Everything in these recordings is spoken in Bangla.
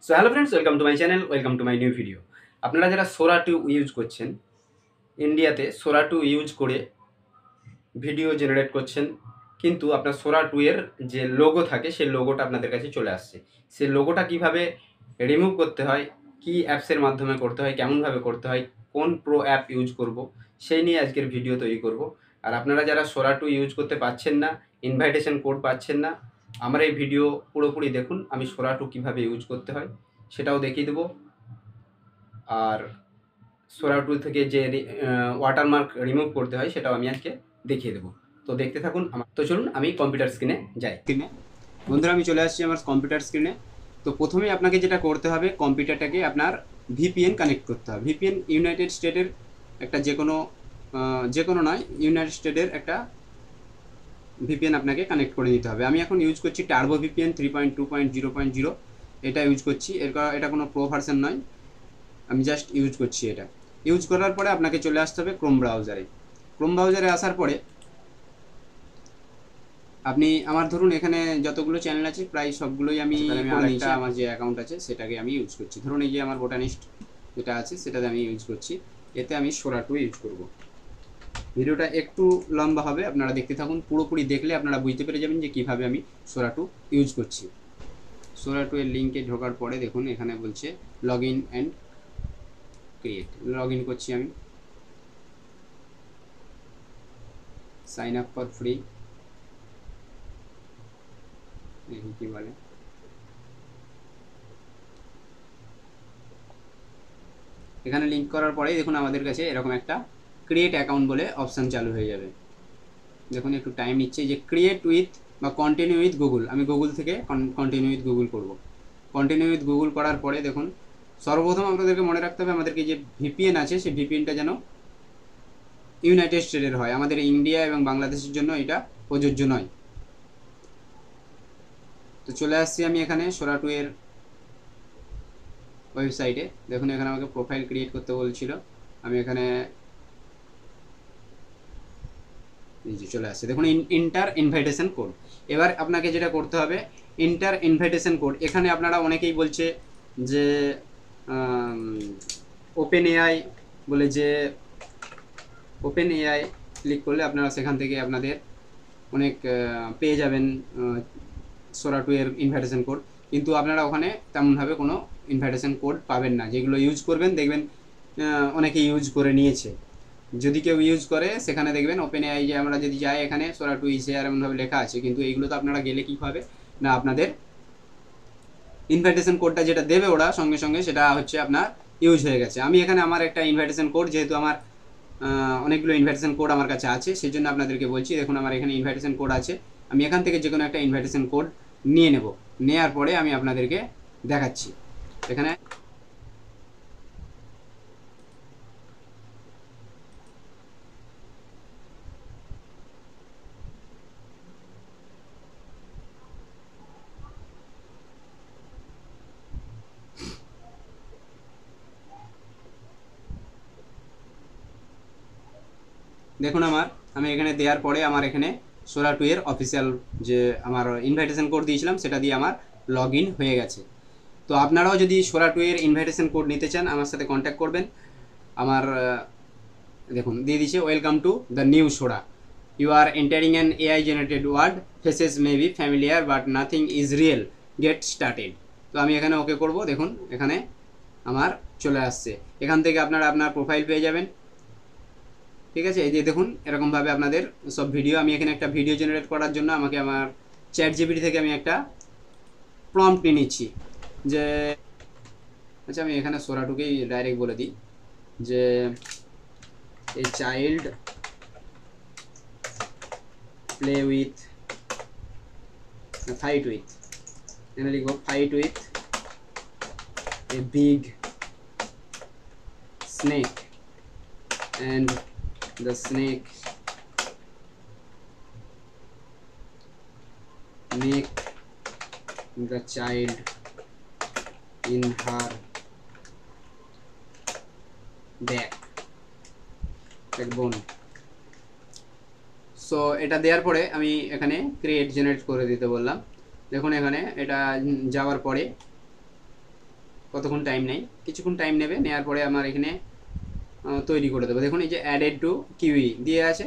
So hello friends, welcome to my channel, welcome to my new video. আপনারা যারা সোরা 2 ইউজ করছেন, ইন্ডিয়াতে সোরা 2 ইউজ করে ভিডিও জেনারেট করছেন, কিন্তু আপনার সোরা 2 এর যে লোগো থাকে সেই লোগোটা আপনাদের কাছে চলে আসছে। সেই লোগোটা কিভাবে রিমুভ করতে হয়, কি অ্যাপসের মাধ্যমে করতে হয়, কেমনভাবে করতে হয়, কোন প্রো অ্যাপ ইউজ করব, সেই নিয়ে আজকের ভিডিও তৈরি করব। আর আপনারা যারা সোরা 2 ইউজ করতে পারছেন না, ইনভাইটেশন কোড পাচ্ছেন না, আমার এই ভিডিও পুরোপুরি দেখুন। আমি সোরা 2 কীভাবে ইউজ করতে হয় সেটাও দেখিয়ে দেবো। আর সোরা 2 থেকে যে ওয়াটারমার্ক রিমুভ করতে হয় সেটাও আমি আজকে দেখিয়ে দেবো। তো দেখতে থাকুন। তো চলুন আমি কম্পিউটার স্ক্রিনে যাই। বন্ধুরা, আমি চলে আসছি আমার কম্পিউটার স্ক্রিনে। তো প্রথমেই আপনাকে যেটা করতে হবে, কম্পিউটারটাকে আপনার ভিপিএন কানেক্ট করতে হবে। ভিপিএন ইউনাইটেড স্টেটের একটা যে কোনো নয়, ইউনাইটেড স্টেটের একটা ভিপিএন আপনাকে কানেক্ট করে নিতে হবে। আমি এখন ইউজ করছি টার্বো ভিপিএন 3.2.0.0, এটা ইউজ করছি। এটা কোনো প্রো ভার্সন নয়, আমি জাস্ট ইউজ করছি। এটা ইউজ করার পরে আপনাকে চলে আসতে হবে ক্রোম ব্রাউজারে। ক্রোম ব্রাউজারে আসার পরে আপনি আমার ধরুন এখানে যতগুলো চ্যানেল আছে প্রায় সবগুলোই আমি আমার যে অ্যাকাউন্ট আছে সেটাকে আমি ইউজ করছি। ধরুন এই যে আমার বোটানিস্ট যেটা আছে সেটাতে আমি ইউজ করছি। এতে আমি সোরা 2 ইউজ করব। ভিডিওটা একটু লম্বা হবে, আপনারা দেখতে থাকুন। পুরোপুরি দেখলে আপনারা বুঝতে পেরে যাবেন যে কীভাবে আমি সোরা 2 ইউজ করছি। সোরা 2 এর লিঙ্কে ঢোকার পরে দেখুন এখানে বলছে log in and create. Log in করছি আমি। সাইন আপ ফর ফ্রি, কি বলে, এখানে লিঙ্ক করার পরেই দেখুন আমাদের কাছে এরকম একটা ক্রিয়েট অ্যাকাউন্ট বলে অপশান চালু হয়ে যাবে। দেখুন একটু টাইম নিচ্ছে। যে ক্রিয়েট উইথ বা কন্টিনিউ উইথ গুগল, আমি গুগল থেকে কন্টিনিউ উইথ গুগল করব। কন্টিনিউ উইথ গুগল করার পরে দেখুন সর্বপ্রথম আপনাদেরকে মনে রাখতে হবে আমাদেরকে যে ভিপিএন আছে সেই ভিপিএনটা যেন ইউনাইটেড স্টেটের হয়। আমাদের ইন্ডিয়া এবং বাংলাদেশের জন্য এটা প্রযোজ্য নয়। তো চলে আসছি আমি এখানে সোরা 2 এর ওয়েবসাইটে। দেখুন এখানে আমাকে প্রোফাইল ক্রিয়েট করতে বলছিল, আমি এখানে চলে আসছে। দেখুন ইন্টার ইনভাইটেশন কোড। এবার আপনাকে যেটা করতে হবে, ইন্টার ইনভাইটেশন কোড। এখানে আপনারা অনেকেই বলছে যে ওপেন এআই বলে, যে ওপেন এআই ক্লিক করলে আপনারা সেখান থেকে আপনাদের অনেক পেয়ে যাবেন সোরা 2 এর ইনভাইটেশন কোড। কিন্তু আপনারা ওখানে তেমনভাবে কোনো ইনভাইটেশন কোড পাবেন না। যেগুলো ইউজ করবেন দেখবেন অনেকে ইউজ করে নিয়েছে। যদি কেউ ইউজ করে সেখানে দেখবেন ওপেন এআই, যে আমরা যদি যাই এখানে সোরা 2 শেয়ার এমনভাবে লেখা আছে, কিন্তু এইগুলো তো আপনারা গেলে কী হবে না, আপনাদের ইনভাইটেশন কোডটা যেটা দেবে ওরা সঙ্গে সঙ্গে সেটা হচ্ছে আপনার ইউজ হয়ে গেছে। আমি এখানে আমার একটা ইনভাইটেশন কোড, যেহেতু আমার অনেকগুলো ইনভাইটেশন কোড আমার কাছে আছে সেই জন্য আপনাদেরকে বলছি। দেখুন আমার এখানে ইনভাইটেশন কোড আছে, আমি এখান থেকে যে কোনো একটা ইনভাইটেশন কোড নিয়ে নেব। নেওয়ার পরে আমি আপনাদেরকে দেখাচ্ছি। এখানে দেখুন আমি এখানে দেওয়ার পরে আমার এখানে সোরা 2 এর অফিসিয়াল যে আমার ইনভাইটেশন কোড দিয়েছিলাম সেটা দিয়ে আমার লগ ইন হয়ে গেছে। তো আপনারাও যদি সোরা 2 এর ইনভাইটেশন কোড নিতে চান আমার সাথে কন্ট্যাক্ট করবেন। আমার দেখুন দিয়ে দিচ্ছে, welcome to the new Sora, you are entering an AI generated world, faces may be familiar but nothing is real, get started. তো আমি এখানে ওকে করব। দেখুন এখানে আমার চলে আসছে। এখান থেকে আপনারা আপনার প্রোফাইল পেয়ে যাবেন। ঠিক আছে, এই যে দেখুন এরকমভাবে আপনাদের সব ভিডিও। আমি এখানে একটা ভিডিও জেনারেট করার জন্য আমাকে আমার চ্যাট জিপিটি থেকে আমি একটা প্রম্পট নিয়ে নিচ্ছি। যে আচ্ছা, আমি এখানে সোরা 2কেই ডাইরেক্ট বলে দিই যে a child play with fight with, এখানে লিখব fight with a big snake and the snake make the child in her backbone। So এটা দেওয়ার পরে আমি এখানে ক্রিয়েট জেনারেট করে দিতে বললাম। দেখুন এখানে এটা যাওয়ার পরে কতক্ষণ টাইম নেয়, কিছুক্ষণ টাইম নেবে, নেওয়ার পরে আমার এখানে তৈরি করে দেবো। দেখুন এই যে অ্যাডেড টু কিউই দিয়ে আছে।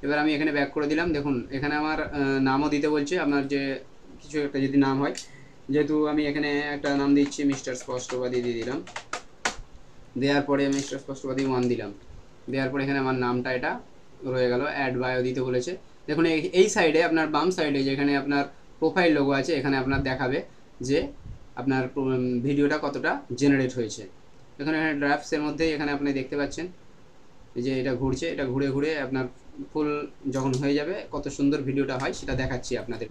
এবার আমি এখানে ব্যাক করে দিলাম। দেখুন এখানে আমার নামও দিতে বলছে, আপনার যে কিছু একটা যদি নাম হয়, যেহেতু আমি এখানে একটা নাম দিচ্ছি মিস্টার স্পষ্টবাদী দিয়ে দিলাম। দেওয়ার পরে মিস্টার স্পষ্টবাদী 1 দিলাম। দেওয়ার পরে এখানে আমার নামটা এটা রয়ে গেল। অ্যাড বায়ো দিতে বলেছে। দেখুন এই সাইডে আপনার বাম সাইডে যেখানে আপনার প্রোফাইল লোগো আছে, এখানে আপনার দেখাবে যে আপনার ভিডিওটা কতটা জেনারেট হয়েছে। এখানে ড্রাফটসের মধ্যে এখানে আপনি দেখতে পাচ্ছেন যে এটা ঘুরছে, এটা ঘুরে ঘুরে আপনার ফুল যখন হয়ে যাবে কত সুন্দর ভিডিওটা হয় সেটা দেখাচ্ছি আপনাদের।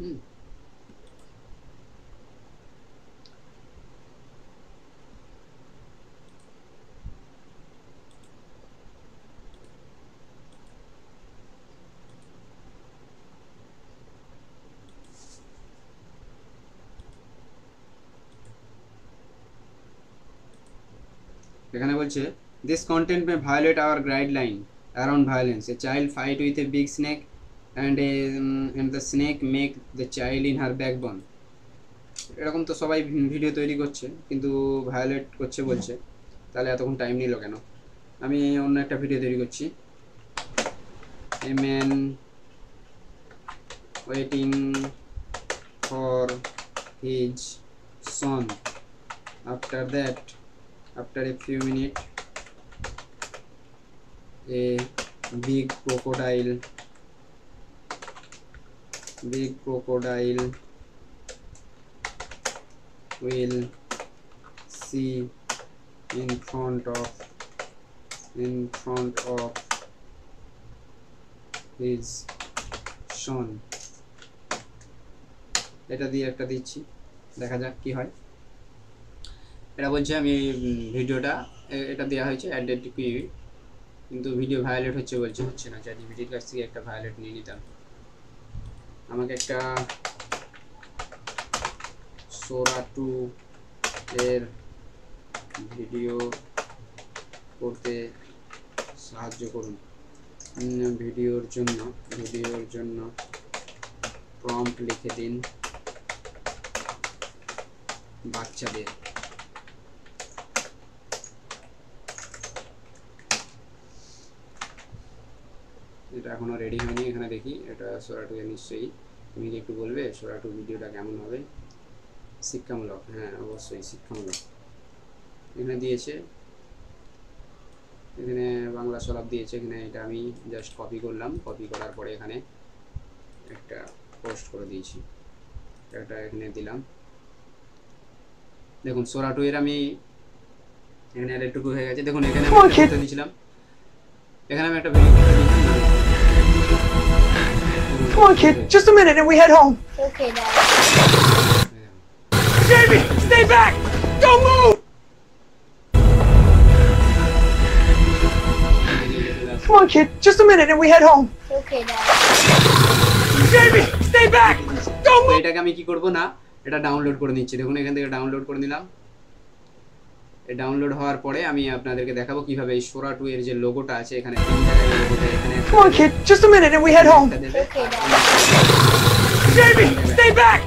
এখানে বলছে this content may violate our guideline around violence, a child fight with a big snake and the snake make the child in her backbone. এরকম তো সবাই ভিডিও তৈরি করছে, কিন্তু ভায়োলেট করছে বলছে, তাহলে এতক্ষণ টাইম নিল কেন? আমি অন্য একটা ভিডিও তৈরি করছি। A man waiting for his son, after that after a few minutes a big crocodile will see in front of his son। এটা দিয়ে একটা দিচ্ছি, দেখা যাক কি হয়। এটা বলছে আমি ভিডিওটা এটা দেওয়া হয়েছে অ্যাডেড টু কিউই, কিন্তু ভিডিও ভায়োলেট হচ্ছে বলছে, হচ্ছে না। চ্যাট জিপিটির কাছ থেকে একটা ভায়োলেট নিয়ে নিতাম। আমাকে একটা সোরা 2 এর ভিডিও করতে সাহায্য করুন। ভিডিওর জন্য প্রম্পট লিখে দিন বাচ্চাদের। এটা এখনও রেডি হয়নি। এখানে দেখি এটা সোরা 2 এর নিশ্চয়ই। তুমি কি একটু বলবে সোরা 2 ভিডিওটা কেমন হবে? শিক্ষামূলক, হ্যাঁ অবশ্যই শিক্ষামূলক। এখানে দিয়েছে, এখানে বাংলা সলাপ দিয়েছে। এখানে এটা আমি জাস্ট কপি করলাম, কপি করার পরে এখানে একটা পোস্ট করে দিয়েছি, এটা এখানে দিলাম। দেখুন সোরা 2 এর আমি এখানে আরেকটুকু হয়ে গেছে। দেখুন এখানে আমি একটা দিয়েছিলাম, এখানে আমি একটা ভিডিও করে দিয়েছিলাম। Come on, kid. Just a minute and we head home. Okay, Dad. Jamie, stay back! Don't move! Come on, kid. Just a minute and we head home. Okay, Dad. Jamie, stay back! Don't তো move! এটাকে আমি কি করব না, এটা ডাউনলোড করে নিচ্ছি। দেখুন এখান থেকে ডাউনলোড করে নিলাম। এই ডাউনলোড হওয়ার পরে আমি আপনাদেরকে দেখাবো কিভাবে এই সোরা 2 এর যে লোগোটা আছে, এখানে তিন জায়গায় লোগোটা, এখানে Come on, kid. Just a minute and we head home. Okay, Dad. Jamie, stay back!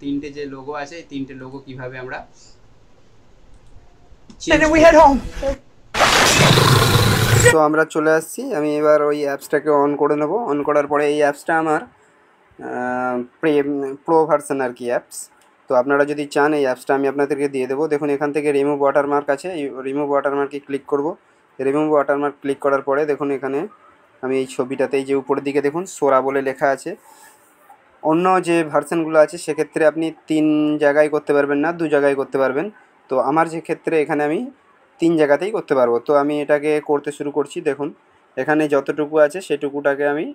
তিনটে যে লোগো আছে, এই তিনটে লোগো কিভাবে আমরা And then we head home. তো আমরা চলে আসছি। আমি এবার ওই অ্যাপসটাকে অন করে নেব। অন করার পরে এই অ্যাপসটা আমার প্রো ভার্সন আর কি অ্যাপস। তো আপনারা যদি চান এই অ্যাপসটা আমি আপনাদেরকে দিয়ে দেবো। দেখুন এখান থেকে রিমুভ ওয়াটারমার্ক আছে, রিমুভ ওয়াটারমার্কে ক্লিক করব। রিমুভ ওয়াটারমার্ক ক্লিক করার পরে দেখুন এখানে আমি এই ছবিটাতেই যে উপরের দিকে দেখুন সোরা বলে লেখা আছে। অন্য যে ভার্সনগুলো আছে সেক্ষেত্রে আপনি 3 জায়গায় করতে পারবেন না, 2 জায়গায় করতে পারবেন। তো আমার যে ক্ষেত্রে এখানে আমি 3 জায়গাতেই করতে পারবো। তো আমি এটাকে করতে শুরু করছি। দেখুন এখানে যতটুকু আছে সেটুকুটাকে আমি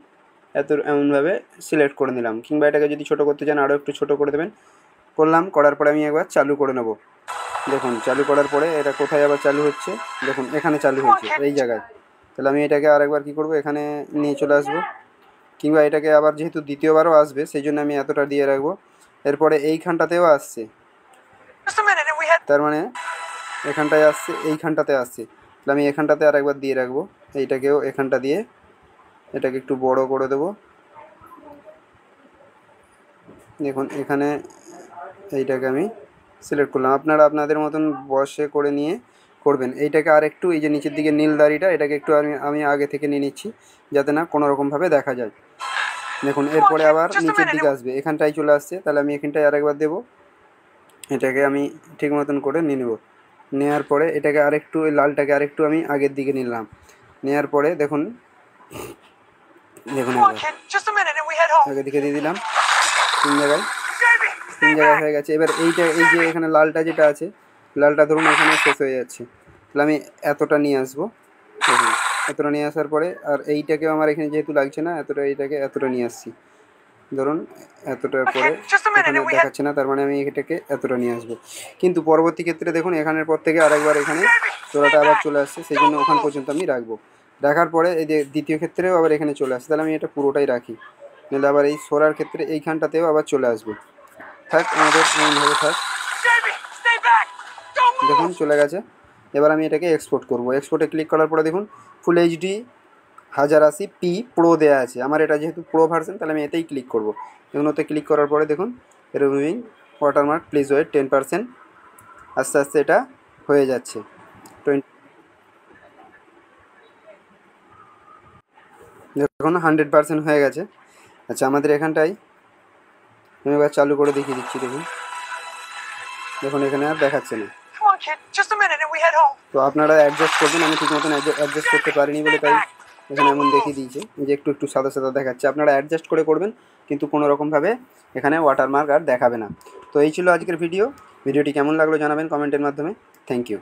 এমনভাবে সিলেক্ট করে নিলাম, কিংবা এটাকে যদি ছোটো করতে চান আরও একটু ছোটো করে দেবেন। করলাম, করার পরে আমি একবার চালু করে নেব। দেখুন চালু করার পরে এটা কোথায় আবার চালু হচ্ছে, দেখুন এখানে চালু হয়েছে এই জায়গায়। তাহলে আমি এটাকে আরেকবার কী করব, এখানে নিয়ে চলে আসবো, কিংবা এটাকে আবার যেহেতু দ্বিতীয়বারও আসবে সেই জন্য আমি এতটা দিয়ে রাখবো। এরপরে এইখানটাতেও আসছে, Just a minute and we head. তার মানে এখানটায় আসছে, এইখানটাতে আসছে। তাহলে আমি এখানটাতে আরেকবার দিয়ে রাখবো। এইটাকেও এখানটা দিয়ে এটাকে একটু বড় করে দেবো। দেখুন এখানে এইটাকে আমি সিলেক্ট করলাম। আপনারা আপনাদের মতন বসে করে নিয়ে করবেন। এইটাকে আর একটু এই যে নিচের দিকে নীল দাড়িটা এটাকে একটু আমি আগে থেকে নিয়ে নিচ্ছি যাতে না কোনো রকমভাবে দেখা যায়। দেখুন এরপরে আবার নিচের দিকে আসবে, এখানটায় চলে আসছে, তাহলে আমি এখানটায় আরেকবার দেবো। এটাকে আমি ঠিক মতন করে নিয়ে নেব। নেওয়ার পরে এটাকে আরেকটু ওই লালটাকে আরেকটু আমি আগের দিকে নিলাম। নেওয়ার পরে দেখুন দেখুন Come on, kid. Just a minute and we head home. আগের দিকে দিয়ে দিলাম 3 জায়গায়, Jamie, 3 stay জায়গায় back. হয়ে গেছে। এবার এইটা এই যে এখানে লালটা যেটা আছে, লালটা ধরুন এখানে শেষ হয়ে যাচ্ছে, তাহলে আমি এতটা নিয়ে আসবো। দেখুন এতটা নিয়ে আসার পরে আর এইটাকেও আমার এখানে যেহেতু লাগছে না, এতটা এইটাকে এতটা নিয়ে আসছি। ধরুন এতটার পরে Just a minute এখানে and we head. দেখাচ্ছে না, তার মানে আমি এটাকে এতটা নিয়ে আসবো। কিন্তু পরবর্তী ক্ষেত্রে দেখুন এখানের পর থেকে আরেকবার এখানে চোরাটা আবার চলে আসছে, সেই জন্য ওখান পর্যন্ত আমি রাখবো। রাখার পরে এই যে দ্বিতীয় ক্ষেত্রেও আবার এখানে চলে আসছে, তাহলে আমি এটা পুরোটাই রাখি। নাহলে আবার এই সরার ক্ষেত্রে এইখানটাতেও আবার চলে আসবে। থাক আমাদের এমনভাবে থাক। Jamie, stay back. Don't move. দেখুন চলে গেছে। এবার আমি এটাকে এক্সপোর্ট করব। এক্সপোর্টে ক্লিক করার পরে দেখুন ফুল এইচডি 1080p প্রো দেওয়া আছে। আমার এটা যেহেতু প্রো ভার্সন, তাহলে আমি এতেই ক্লিক করব। দেখুন ওতে ক্লিক করার পরে দেখুন রিমুভিং ওয়াটারমার্ক, প্লিজ ওয়েট 10%। আস্তে আস্তে এটা হয়ে যাচ্ছে। 20 দেখুন 100% হয়ে গেছে। আচ্ছা আমাদের এখানটায় আমি এবার চালু করে দেখিয়ে দিচ্ছি। দেখুন দেখুন এখানে আর দেখাচ্ছে না। Come on, kid. Just a minute and we head home. তো আপনারা অ্যাডজাস্ট করবেন, আমি ঠিক মতন অ্যাডজাস্ট করতে পারিনি বলে তাই এখানে এমন দেখিয়ে দিয়েছে যে একটু একটু সাদা সাদা দেখাচ্ছে। আপনারা অ্যাডজাস্ট করে করবেন, কিন্তু কোনো রকমভাবে এখানে ওয়াটারমার্ক আর দেখাবে না। তো এই ছিল আজকের ভিডিও। ভিডিওটি কেমন লাগলো জানাবেন কমেন্টের মাধ্যমে। Thank you.